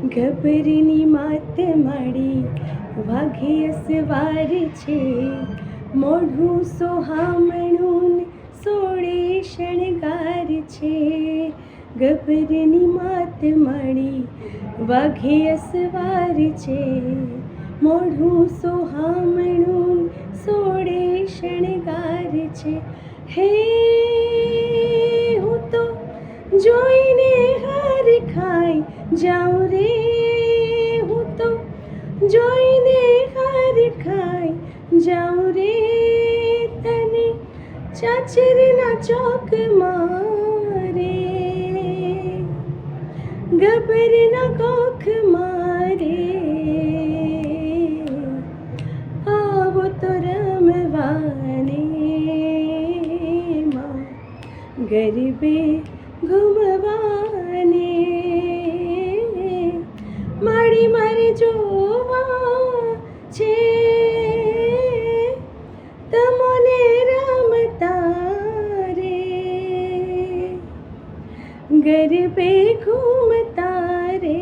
ગભરની માત માડી વાઘે અસવાર છે, મોઢું સોહામણું ને સોળે શણગાર છે. ગભરની માત માડી વાઘે અસવાર છે, મોઢું સોહામણું ને સોળે શણગાર છે. હે હું તો જોઈને હાર ખાઈ જાઉં રે, હું તો જોઈને હાર ખાઈ જાઉં રે, તને ચાચરના ચોકમાં રે, ગભરના કોખમાં રે. આવો તો રમવાને માં, ગરબે ઘૂમવાને, મારી મારે જોવા છે તમને રમતા રે, ગરબે ઘૂમતા રે.